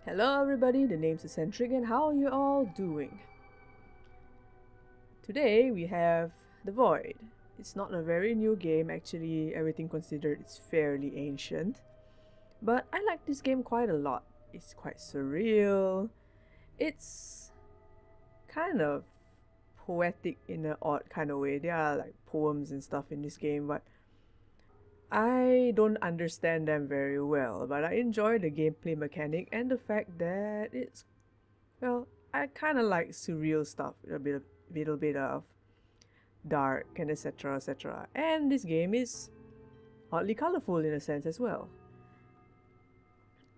Hello everybody, the name's Ashentric and how are you all doing? Today we have The Void. It's not a very new game, actually everything considered it's fairly ancient. But I like this game quite a lot. It's quite surreal. It's kind of poetic in an odd kind of way. There are like poems and stuff in this game, but I don't understand them very well. But I enjoy the gameplay mechanic and the fact that it's, well, I kind of like surreal stuff, little bit of dark and etc etc. And this game is oddly colorful in a sense as well.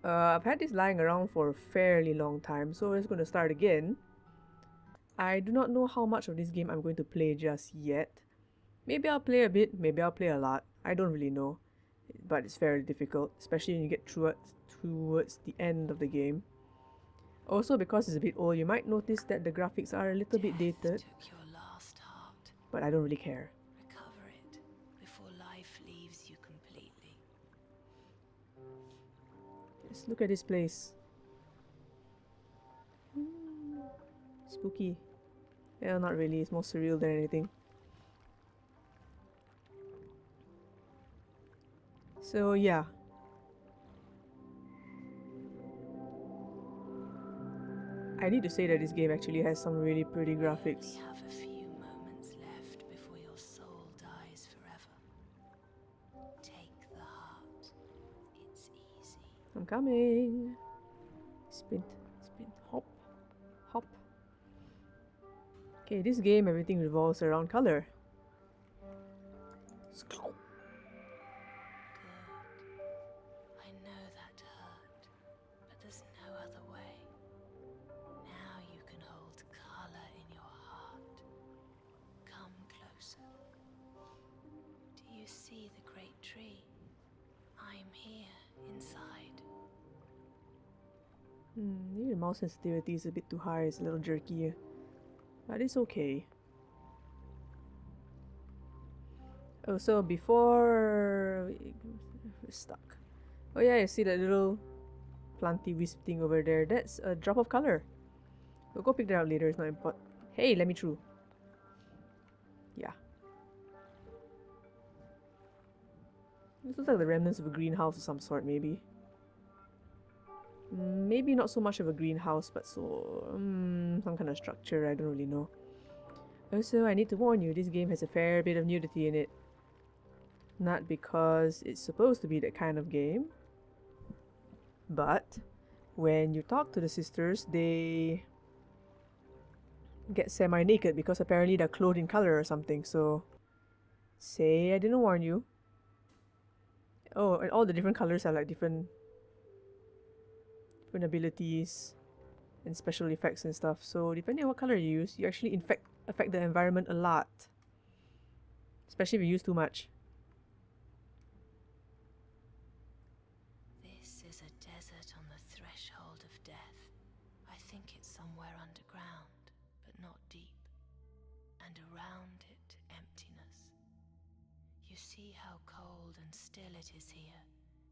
I've had this lying around for a fairly long time, so it's going to start again. I do not know how much of this game I'm going to play just yet. Maybe I'll play a bit, maybe I'll play a lot. I don't really know, but it's fairly difficult, especially when you get towards the end of the game. Also, because it's a bit old, you might notice that the graphics are a little bit dated. Took your last heart. But I don't really care. Recover it before life leaves you completely. Just look at this place. Spooky. Yeah, not really. It's more surreal than anything. So yeah. I need to say that this game actually has some really pretty graphics. You only have a few moments left before your soul dies forever. Take the heart. It's easy. I'm coming. Sprint, sprint, hop, hop. Okay, this game everything revolves around color. Good. I know that hurt, but there's no other way. Now you can hold color in your heart. Come closer. Do you see the great tree? I'm here, inside. Maybe the mouse sensitivity is a bit too high, it's a little jerky. But it's okay. Oh, so before we're stuck. Oh yeah, you see that little planty wisp thing over there? That's a drop of color. We'll go pick that out later, it's not important. Hey, let me through. Yeah. This looks like the remnants of a greenhouse of some sort, maybe. Maybe not so much of a greenhouse, but some kind of structure, I don't really know. Also, I need to warn you, this game has a fair bit of nudity in it. Not because it's supposed to be that kind of game, but when you talk to the sisters, they get semi-naked because apparently they're clothed in color or something, so say I didn't warn you. Oh, and all the different colors have like different abilities and special effects and stuff, so depending on what color you use, you actually affect the environment a lot. Especially if you use too much. This is a desert on the threshold of death. I think it's somewhere underground, but not deep. And around it, emptiness. You see how cold and still it is here,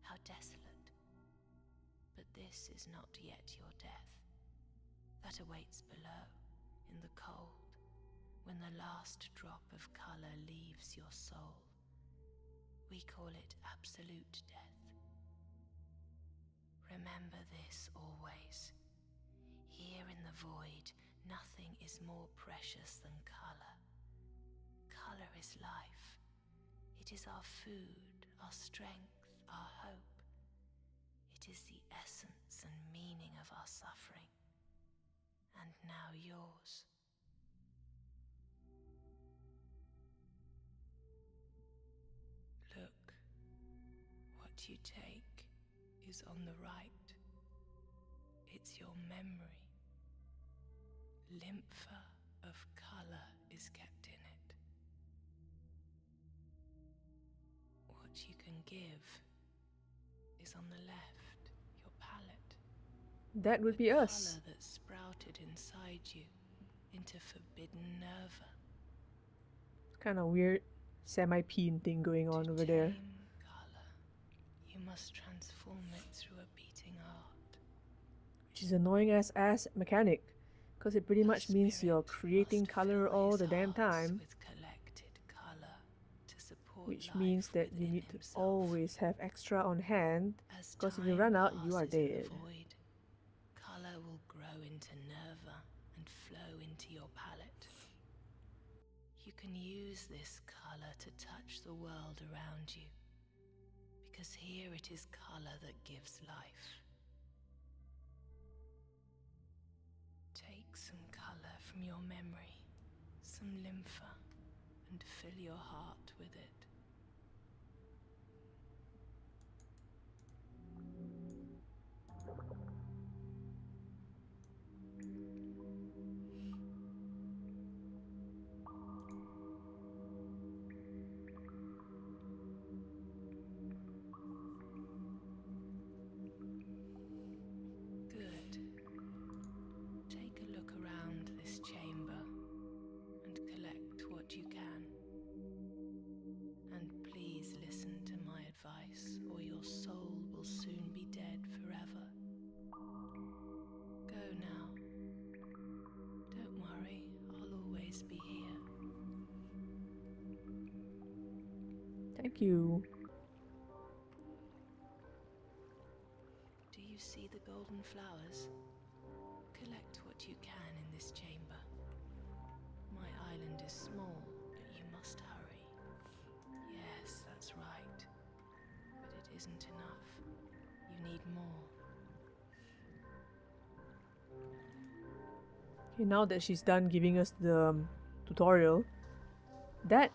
how desolate. But this is not yet your death. That awaits below, in the cold, when the last drop of color leaves your soul. We call it absolute death. Remember this always. Here in the void, nothing is more precious than color. Color is life. It is our food, our strength, our hope. It is the essence and meaning of our suffering. And now yours. Look, what you take is on the right. It's your memory. Lympha of color is kept in it. What you can give is on the left, your palate. That would be us. Color that sprouted inside you into forbidden nerva. Kind of weird semi-peen thing going on over there. Color, you must transform it through a beating heart. which is annoying as mechanic, because it pretty much means you're creating color all the damn time, which means that you need to always have extra on hand, because if you run out, you are dead. Color will grow into nerva and flow into your palate. You can use this color to touch the world around you, because here it is color that gives life. Take some color from your memory, some lympha, and fill your heart with it. Good. Take a look around this chamber and collect what you can. And please listen to my advice, or your soul will soon be dead forever. Go now. Don't worry, I'll always be here. Thank you. Do you see the golden flowers? Collect what you can in this chamber. My island is small, but you must hurry. Yes, that's right. But it isn't enough. You need more. Okay, now that she's done giving us the tutorial, that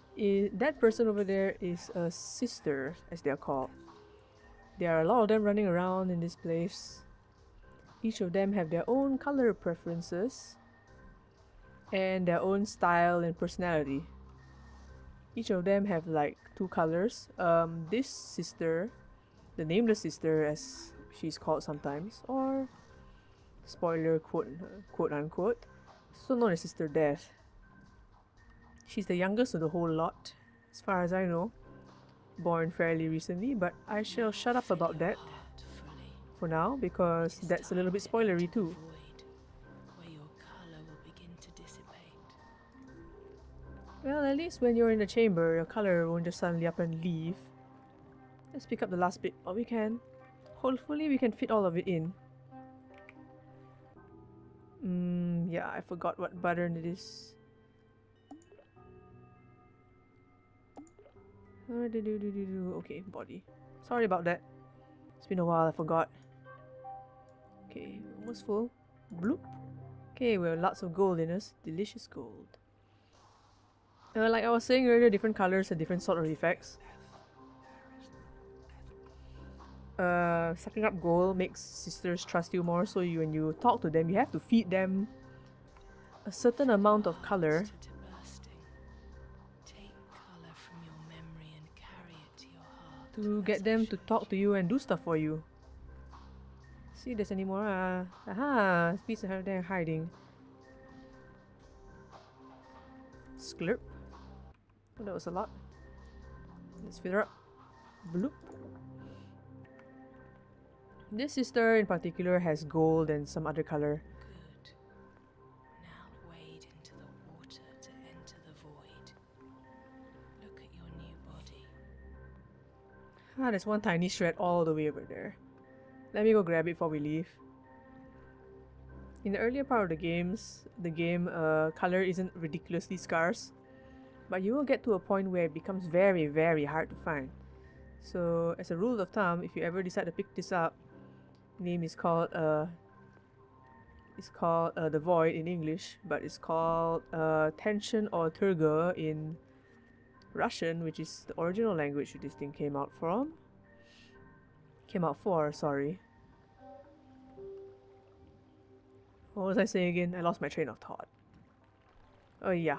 person over there is a sister, as they are called. There are a lot of them running around in this place. Each of them have their own color preferences and their own style and personality. Each of them have like 2 colors. This sister, the nameless sister as she's called sometimes, or spoiler quote unquote, so known as Sister Death. She's the youngest of the whole lot, as far as I know. Born fairly recently, but I shall shut up about that for now, because that's a little bit spoilery too. Where your color will begin to dissipate. Well, at least when you're in the chamber, your color won't just suddenly up and leave. Let's pick up the last bit while we can. Hopefully we can fit all of it in. Yeah, I forgot what button it is. Okay, body. Sorry about that. It's been a while, I forgot. Okay, almost full. Bloop. Okay, we have lots of gold in us. Delicious gold. Like I was saying earlier, different colors have different sort of effects. Sucking up gold makes sisters trust you more, so when you talk to them, you have to feed them a certain amount of color. To get them to talk to you and do stuff for you. See if there's any more. Aha! Piece of her there hiding. Sklurp. Oh, that was a lot. Let's fill her up. Bloop. This sister in particular has gold and some other color. Good. Now wade into the water to enter the void. Look at your new body. Ah, there's one tiny shred all the way over there. Let me go grab it before we leave. In the earlier part of the game, color isn't ridiculously scarce, but you will get to a point where it becomes very, very hard to find. So, as a rule of thumb, if you ever decide to pick this up, name is called the Void in English, but it's called Tension or Turga in Russian, which is the original language this thing came out for, sorry. What was I saying again? I lost my train of thought. Oh yeah.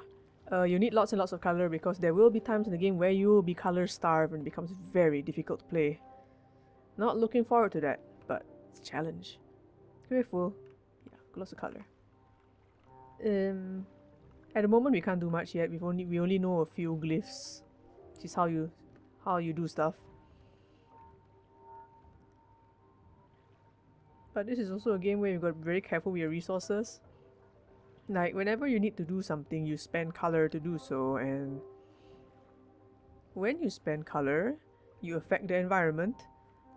You need lots and lots of color, because there will be times in the game where you will be color starved and it becomes very difficult to play. Not looking forward to that, but it's a challenge. Grateful. Yeah, lots of color. At the moment we can't do much yet. We only know a few glyphs, which is how you do stuff. But this is also a game where you've got to be very careful with your resources. Like, whenever you need to do something, you spend color to do so, and when you spend color, you affect the environment.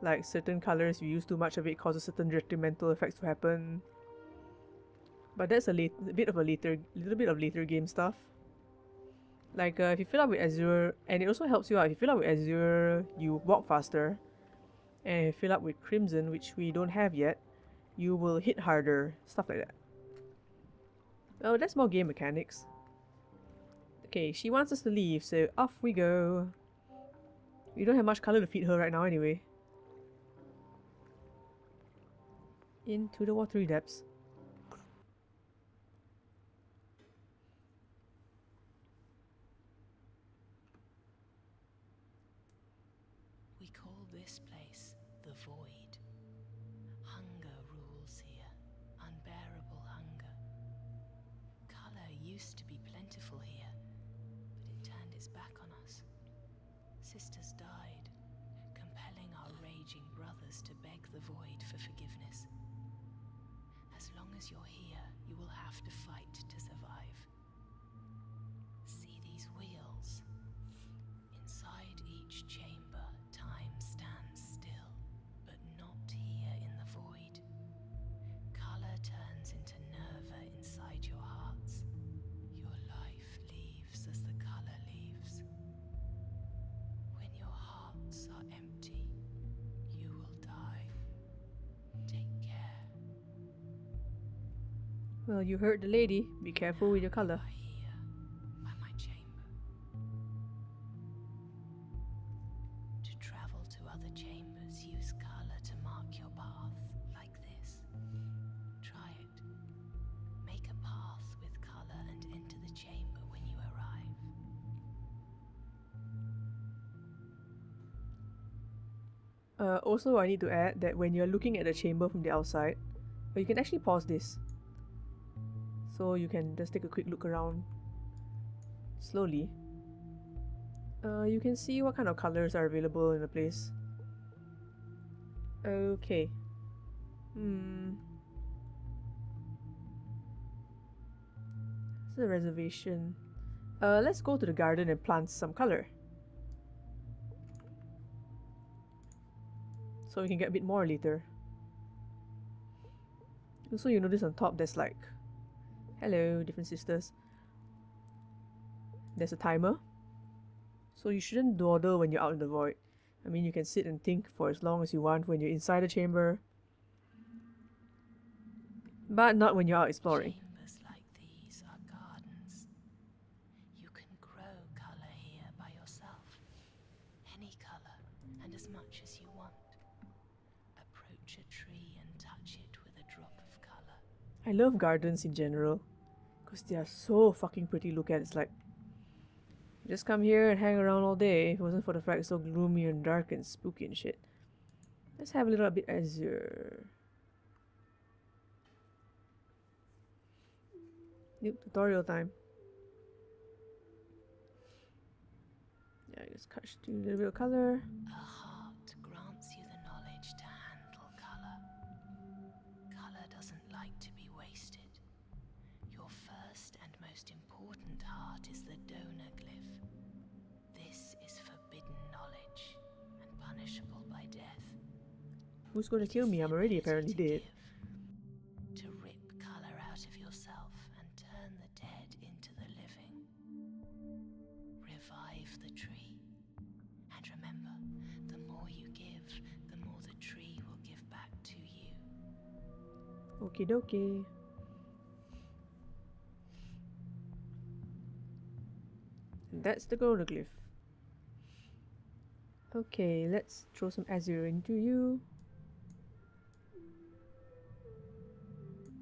Like, certain colors, if you use too much of it, causes certain detrimental effects to happen. But that's a little bit of later game stuff. Like, if you fill up with azure, and it also helps you out, if you fill up with azure, you walk faster. And if you fill up with crimson, which we don't have yet, you will hit harder, stuff like that. Oh, that's more game mechanics. Okay, she wants us to leave, so off we go. We don't have much color to feed her right now anyway. Into the watery depths. We call this place the Void. Hunger rules here, unbearable hunger. Color used to be plentiful here, but it turned its back on us. Sisters died, compelling our raging brothers to beg the Void for forgiveness. As long as you're here, you will have to fight to survive. See these wheels? Inside each chamber, time stands still, but not here in the Void. Color turns into nerva inside your hearts. Your life leaves as the color leaves. When your hearts are empty, you will die. Take care. Well, you heard the lady. Be careful with your color. You are here, by my chamber. To travel to other chambers, use color to mark your path, like this. Try it. Make a path with color and enter the chamber when you arrive. Also, I need to add that when you're looking at the chamber from the outside, you can actually pause this. So you can just take a quick look around slowly. You can see what kind of colors are available in the place. Okay. This is a reservation. Let's go to the garden and plant some color. So we can get a bit more later. Also, you notice on top there's like, hello, different sisters. There's a timer. So you shouldn't dawdle when you're out in the void. I mean, you can sit and think for as long as you want when you're inside the chamber. But not when you're out exploring. Chambers like these are gardens. You can grow color here by yourself. Any color, and as much as you want. Approach a tree and touch it with a drop of color. I love gardens in general, because they are so fucking pretty to look at. It's like, just come here and hang around all day if it wasn't for the fact it's so gloomy and dark and spooky and shit. Let's have a little bit azure. Yep, tutorial time. Yeah, just catch a little bit of color. A heart grants you the knowledge to handle color. Color doesn't like to be wasted. Your first and most important heart is the donor glyph. This is forbidden knowledge and punishable by death. Who's gonna kill me? I'm already apparently dead. To rip color out of yourself and turn the dead into the living. Revive the tree. And remember, the more you give, the more the tree will give back to you. Okie dokie. And that's the donor glyph. Okay, let's throw some azure into you.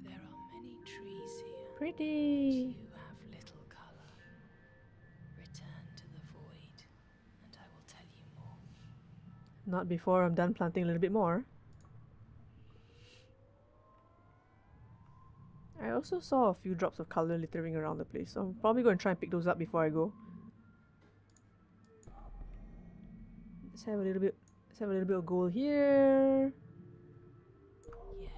There are many trees here. Pretty. You have little color. Return to the void, and I will tell you more. Not before I'm done planting a little bit more. I also saw a few drops of color littering around the place, so I'm probably going to try and pick those up before I go. Let's have a little bit of gold here. Yes,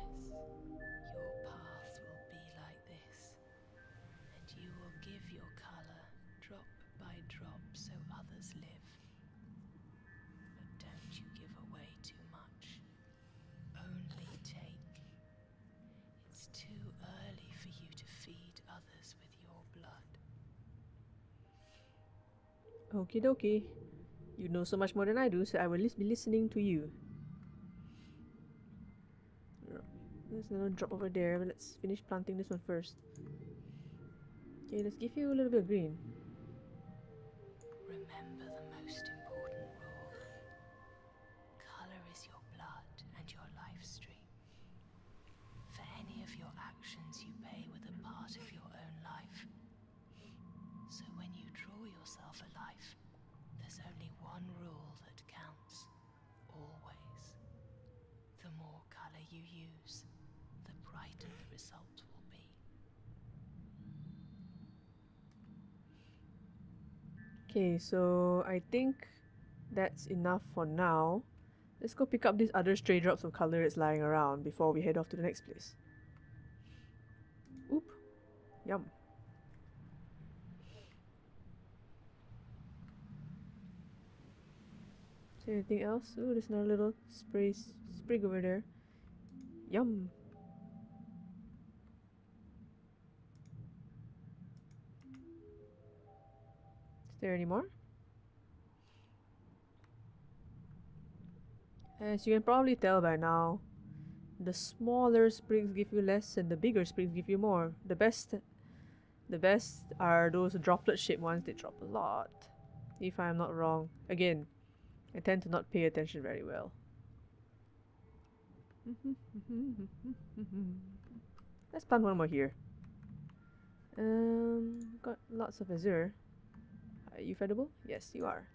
Okie dokie. You know so much more than I do, so I will be listening to you. There's another drop over there, but let's finish planting this one first. Okay, let's give you a little bit of green. Remember the most important rule. Color is your blood and your life stream. For any of your actions you pay with a part of your own life. So when you draw yourself a life, there's only one rule that counts. Always. The more color you use, the brighter the result will be. Okay, so I think that's enough for now. Let's go pick up these other stray drops of color that's lying around before we head off to the next place. Oop. Yum. Is there anything else? Ooh, there's another little sprig over there. Yum. Is there any more? As you can probably tell by now, the smaller sprigs give you less and the bigger sprigs give you more. The best are those droplet shaped ones. They drop a lot, if I'm not wrong. Again, I tend to not pay attention very well. Let's plant one more here. Got lots of azure. Are you feedable? Yes, you are.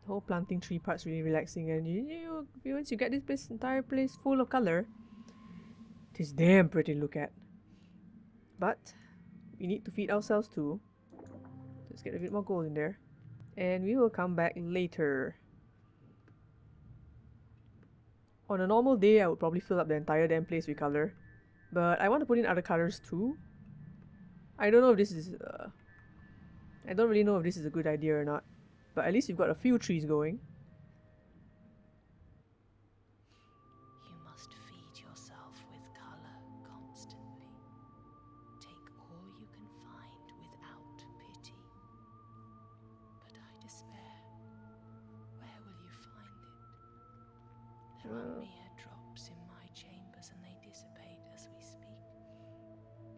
The whole planting tree part's really relaxing, and once you get this entire place full of color, it is damn pretty to look at. But we need to feed ourselves too. Let's get a bit more gold in there, and we will come back later. On a normal day, I would probably fill up the entire damn place with color, but I want to put in other colors too. I don't know if this is I don't really know if this is a good idea or not, but at least you've got a few trees going. You must feed yourself with color constantly. Take all you can find without pity. But I despair. Where will you find it? There are mere drops in my chambers and they dissipate as we speak.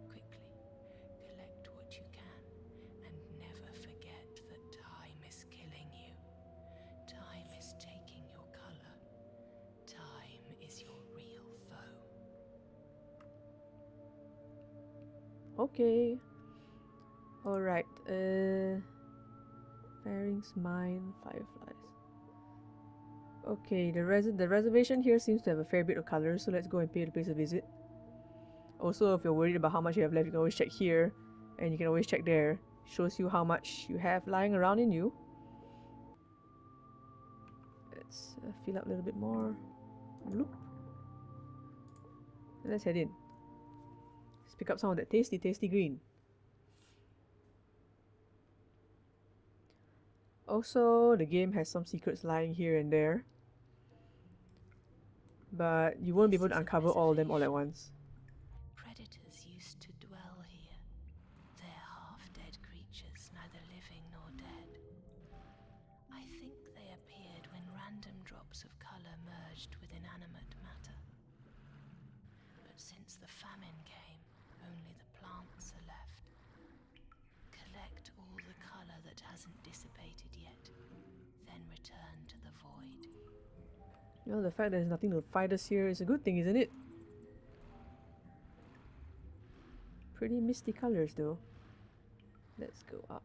Quickly, collect what you can and never forget that time is killing you. Time is taking your color. Time is your real foe. Okay. Alright, Faring's Mine, Fireflies. Okay, the reservation here seems to have a fair bit of color, so let's go and pay the place a visit. Also, if you're worried about how much you have left, you can always check here, and you can always check there. Shows you how much you have lying around in you. Let's fill up a little bit more. Bloop. And let's head in. Let's pick up some of that tasty green. Also, the game has some secrets lying here and there, but you won't be able to uncover all of them all at once. Predators used to dwell here. They're half-dead creatures, neither living nor dead. I think they appeared when random drops of color merged with inanimate matter. But since the famine came, only the plants are left. Collect all the color that hasn't dissipated yet, then return to the void. You know, the fact that there's nothing to fight us here is a good thing, isn't it? Pretty misty colors though. Let's go up.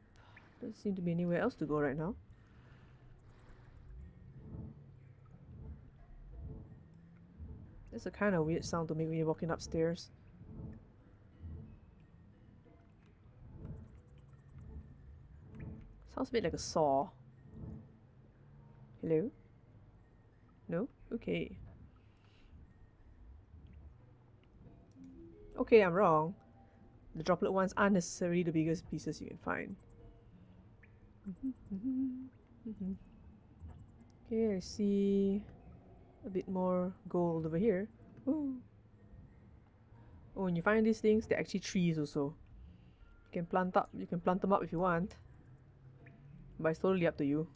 Doesn't seem to be anywhere else to go right now. That's a kind of weird sound to make when you're walking upstairs. Sounds a bit like a saw. Hello? No? Okay. Okay, I'm wrong. The droplet ones aren't necessarily the biggest pieces you can find. Okay, I see a bit more gold over here. Ooh. Oh, when you find these things, they're actually trees also. You can plant them up if you want. But it's totally up to you.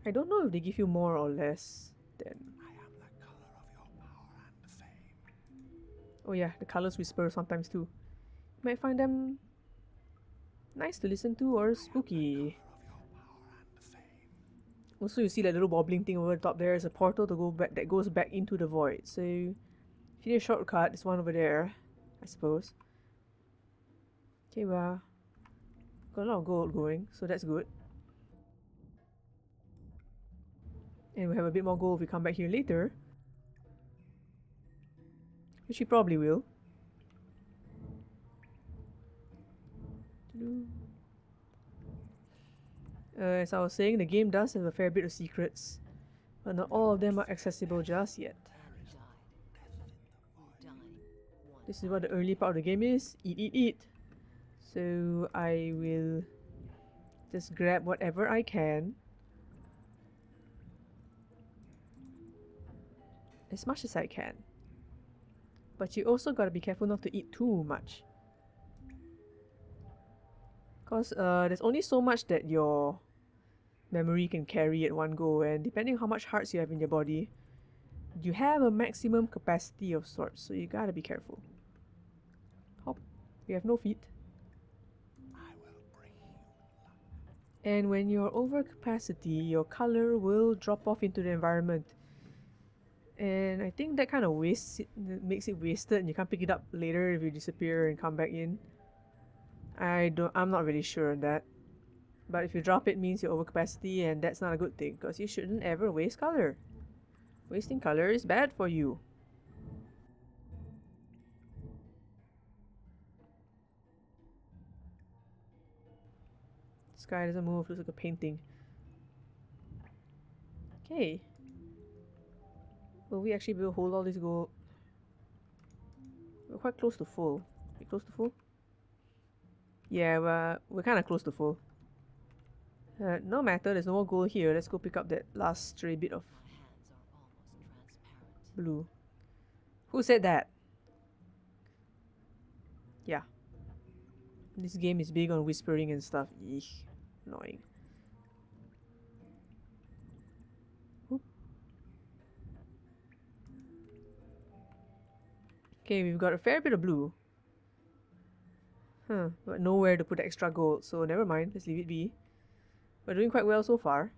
I don't know if they give you more or less than... I am the color of your power and fame. Oh yeah, the colors whisper sometimes too. You might find them nice to listen to or spooky. Also, you see that little wobbling thing over the top there is a portal to go back that goes back into the void. So if you need a shortcut, there's one over there, I suppose. Okay, well, got a lot of gold going, so that's good. And we have a bit more gold if we come back here later. Which we probably will. As I was saying, the game does have a fair bit of secrets, but not all of them are accessible just yet. This is what the early part of the game is. Eat, eat, eat. So I will just grab whatever I can. As much as I can. But you also gotta be careful not to eat too much. Because there's only so much that your memory can carry at one go, and depending on how much hearts you have in your body, you have a maximum capacity of sorts, so you gotta be careful. Hop. You have no feet. I will bring you luck. And when you're over capacity, your color will drop off into the environment. And I think that kind of wastes it, makes it wasted, and you can't pick it up later if you disappear and come back in. I'm not really sure on that. But if you drop it means you're over capacity, and that's not a good thing, because you shouldn't ever waste color. Wasting color is bad for you. Sky doesn't move, looks like a painting. Okay. Will we actually be able to hold all this gold? We're quite close to full. We close to full? Yeah, we're kind of close to full. No matter, there's no more gold here. Let's go pick up that last stray bit of blue. Who said that? Yeah. This game is big on whispering and stuff. Eek. Annoying. Oop. Okay, we've got a fair bit of blue. Huh, but nowhere to put extra gold, so never mind, let's leave it be. We're doing quite well so far.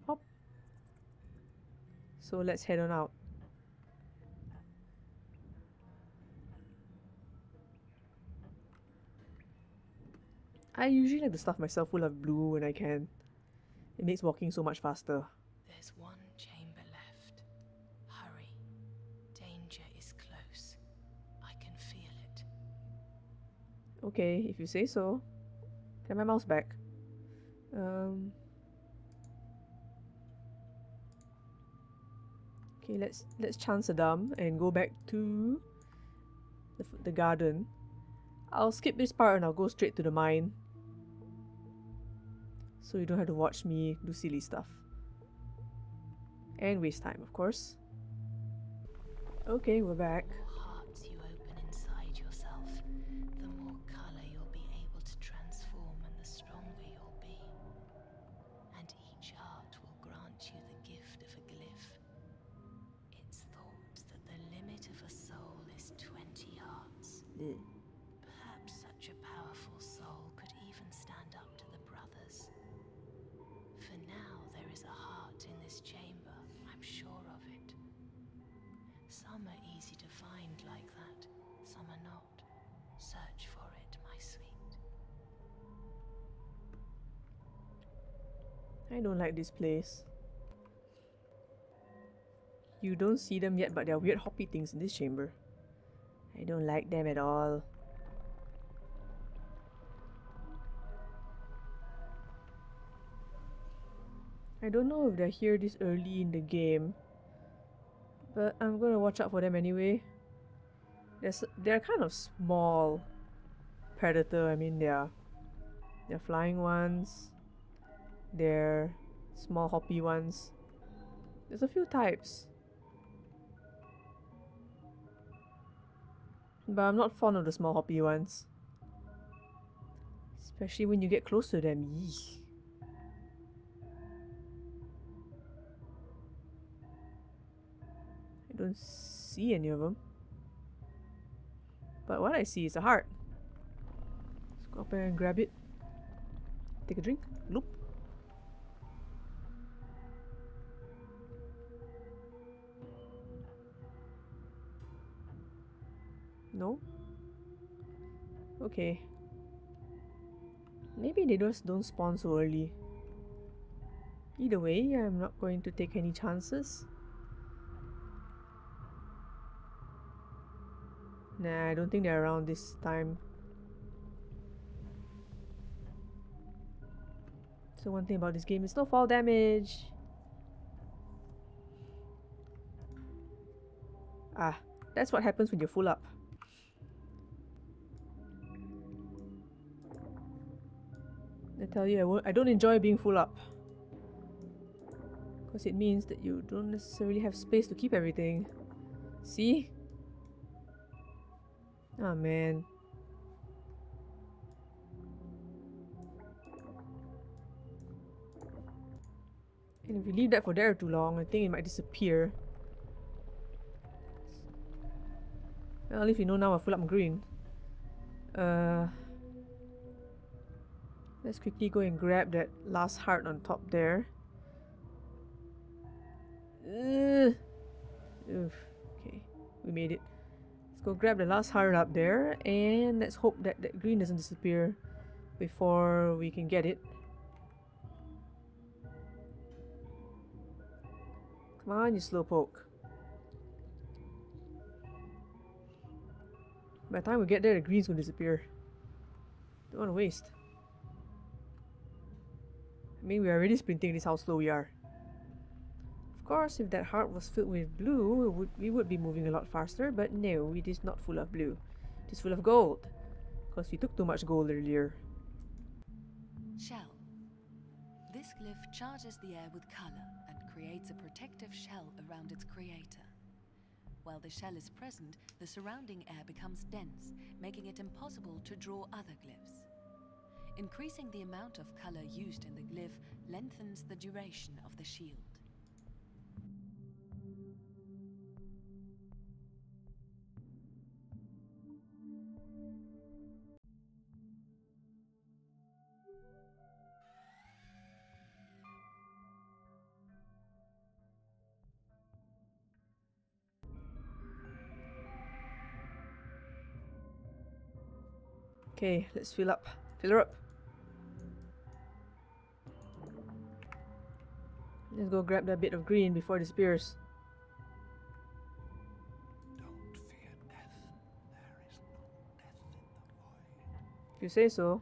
Hop. So let's head on out. I usually like to stuff myself full of blue when I can. It makes walking so much faster. There's one chamber left. Hurry. Danger is close. I can feel it. Okay, if you say so. Get my mouse back. Okay, let's chance a dumb and go back to the garden. I'll skip this part and I'll go straight to the mine, so you don't have to watch me do silly stuff and waste time, of course. Okay, we're back. The more hearts you open inside yourself, the more color you'll be able to transform and the stronger you'll be. And each heart will grant you the gift of a glyph. It's thought that the limit of a soul is 20 hearts. Perhaps such a powerful soul could even stand up to the brothers. For now, there is a heart in this chamber, I'm sure of it. Some are easy to find like that, some are not. Search for it, my sweet. I don't like this place. You don't see them yet, but there are weird hoppy things in this chamber. I don't like them at all. I don't know if they're here this early in the game, but I'm gonna watch out for them anyway. They're kind of small predator. I mean, they're flying ones. They're small hoppy ones. There's a few types. But I'm not fond of the small hoppy ones. Especially when you get close to them. Yee. I don't see any of them. But what I see is a heart. Let's go up and grab it. Take a drink. Loop. No? Okay. Maybe they just don't spawn so early. Either way, I'm not going to take any chances. Nah, I don't think they're around this time. So one thing about this game is no fall damage. Ah, that's what happens when you're full up. I tell you, I don't enjoy being full up. Because it means that you don't necessarily have space to keep everything. See? Oh man. And if you leave that for there too long, I think it might disappear. Well, if you know now, I full up green. Let's quickly go and grab that last heart on top there. Oof. Okay, we made it. Let's go grab the last heart up there, and let's hope that that green doesn't disappear before we can get it. Come on, you slowpoke. By the time we get there, the green's gonna disappear. Don't want to waste. I mean, we're already sprinting. This is how slow we are. Of course, if that heart was filled with blue, we would be moving a lot faster, but no, it is not full of blue. It is full of gold. Because we took too much gold earlier. Shell. This glyph charges the air with color and creates a protective shell around its creator. While the shell is present, the surrounding air becomes dense, making it impossible to draw other glyphs. Increasing the amount of color used in the glyph lengthens the duration of the shield. Okay, let's fill up. Fill her up. Let's go grab that bit of green before it disappears. Don't fear death. There is no death in the void. If you say so.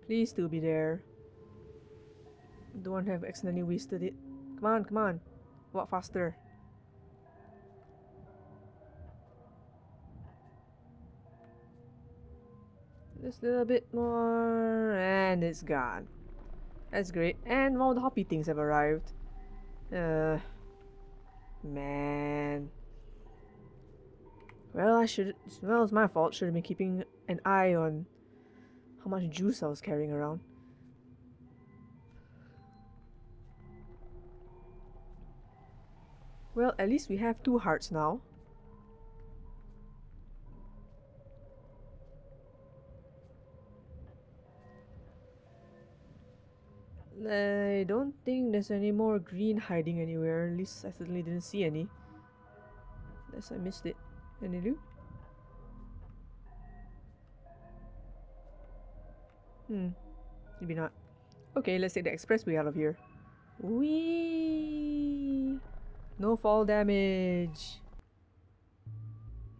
Please still be there. Don't want to have accidentally wasted it. Come on, come on. Walk faster. Just a little bit more, and it's gone. That's great. And all the hoppy things have arrived. Man. Well, well, it's my fault. Should have been keeping an eye on how much juice I was carrying around. Well, at least we have 2 hearts now. I don't think there's any more green hiding anywhere. At least I certainly didn't see any. Unless I missed it. Any loot? Maybe not. Okay, let's take the expressway out of here. Whee! No fall damage.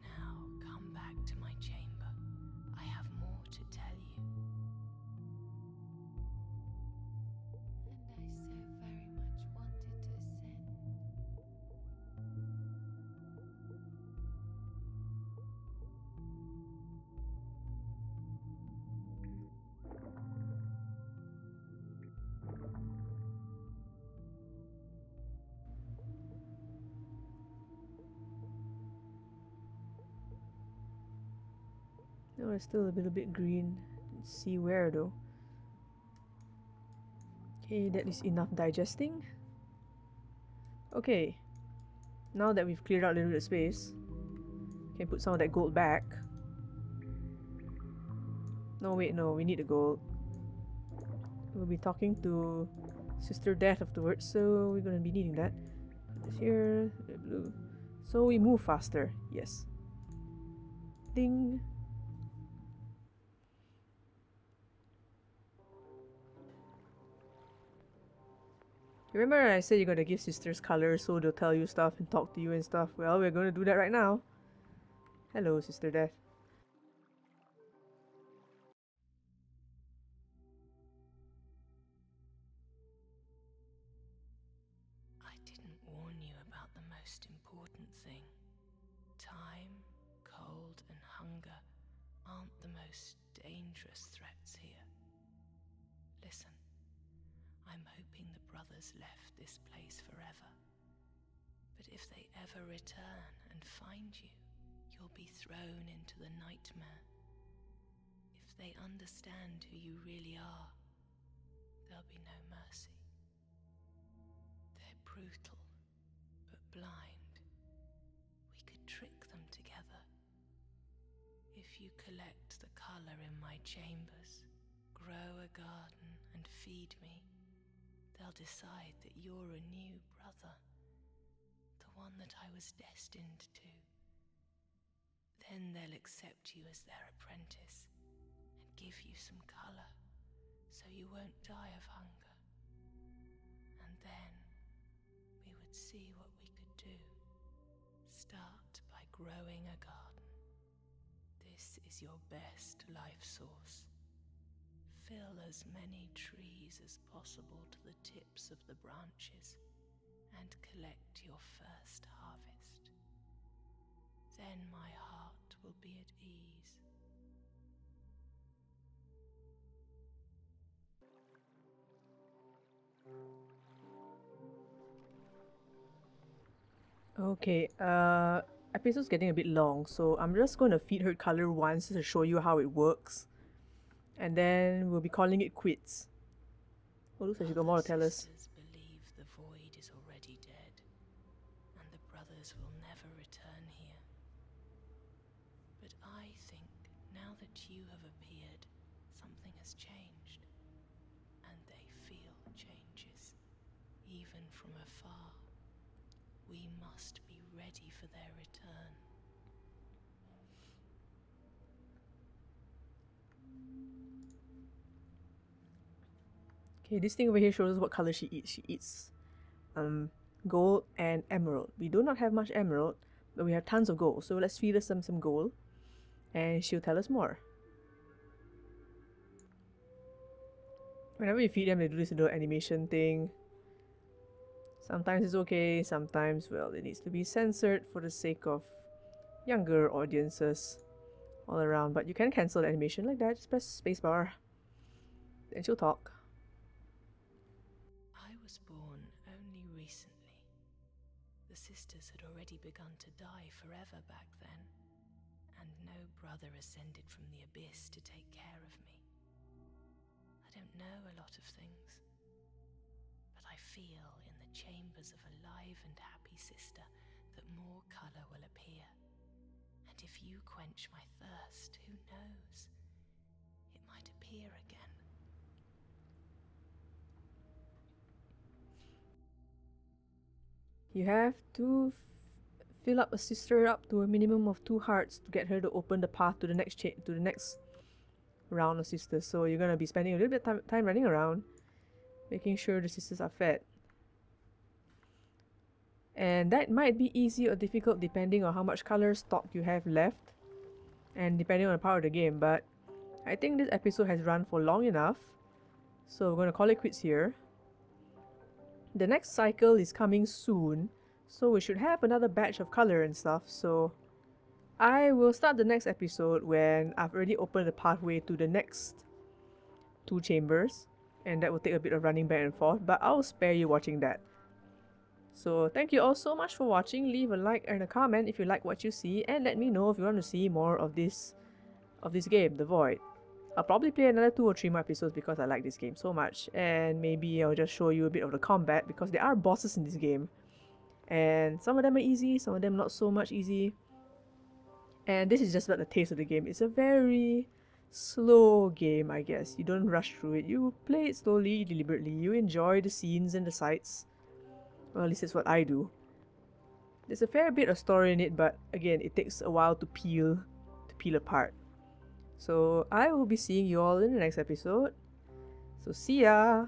Now come back to my chamber. I have more to tell you. And I so very much wanted to send. No, it's still a little bit green. Let's see where though. Okay, that is enough digesting. Okay, now that we've cleared out a little bit of space, can put some of that gold back. No, wait, no, we need the gold. We'll be talking to Sister Death afterwards, so we're gonna be needing that. Put this here, the blue. So we move faster, yes. Ding! Remember I said you're gonna give sisters colors so they'll tell you stuff and talk to you and stuff? Well, we're gonna do that right now. Hello, Sister Death. I didn't warn you about the most important thing. Time, cold, and hunger aren't the most dangerous threats here. Listen, I'm hoping the brothers left this place forever. But if they ever return and find you, you'll be thrown into the nightmare. If they understand who you really are, there'll be no mercy. They're brutal, but blind. We could trick them together. If you collect the color in my chambers, grow a garden and feed me, they'll decide that you're a new brother, the one that I was destined to. Then they'll accept you as their apprentice and give you some color so you won't die of hunger. And then we would see what we could do. Start by growing a garden. This is your best life source. Fill as many trees as possible to the tips of the branches and collect your first harvest. Then my heart will be at ease. Okay, episode's getting a bit long, so I'm just gonna feed her color once to show you how it works. And then we'll be calling it quits. Oh, looks like she got more to tell us. Sisters believe the void is already dead, and the brothers will never return here. But I think now that you have appeared, something has changed, and they feel changes, even from afar. We must be ready for their return. Okay, this thing over here shows us what color she eats. She eats gold and emerald. We do not have much emerald, but we have tons of gold. So let's feed her some gold, and she'll tell us more. Whenever you feed them, they do this little animation thing. Sometimes it's okay, sometimes, well, it needs to be censored for the sake of younger audiences all around. But you can cancel the animation like that, just press spacebar. Then she'll talk. I was born only recently. The sisters had already begun to die forever back then, and no brother ascended from the abyss to take care of me. I don't know a lot of things, but I feel in the chambers of a live and happy sister that more color will appear. And if you quench my thirst, who knows? It might appear again. You have to fill up a sister up to a minimum of 2 hearts to get her to open the path to the next round of sisters. So you're gonna be spending a little bit of time running around, making sure the sisters are fed. And that might be easy or difficult depending on how much color stock you have left, and depending on the part of the game. But I think this episode has run for long enough, so we're gonna call it quits here. The next cycle is coming soon, so we should have another batch of color and stuff. So I will start the next episode when I've already opened the pathway to the next 2 chambers, and that will take a bit of running back and forth, but I'll spare you watching that. So thank you all so much for watching. Leave a like and a comment if you like what you see, and let me know if you want to see more of of this game, The Void. I'll probably play another 2 or 3 more episodes because I like this game so much, and maybe I'll just show you a bit of the combat because there are bosses in this game, and some of them are easy, some of them not so much easy, and this is just about the taste of the game. It's a very slow game, I guess. You don't rush through it, you play it slowly, deliberately, you enjoy the scenes and the sights. Well, at least that's what I do. There's a fair bit of story in it, but again, it takes a while to peel apart. So I will be seeing you all in the next episode. So see ya!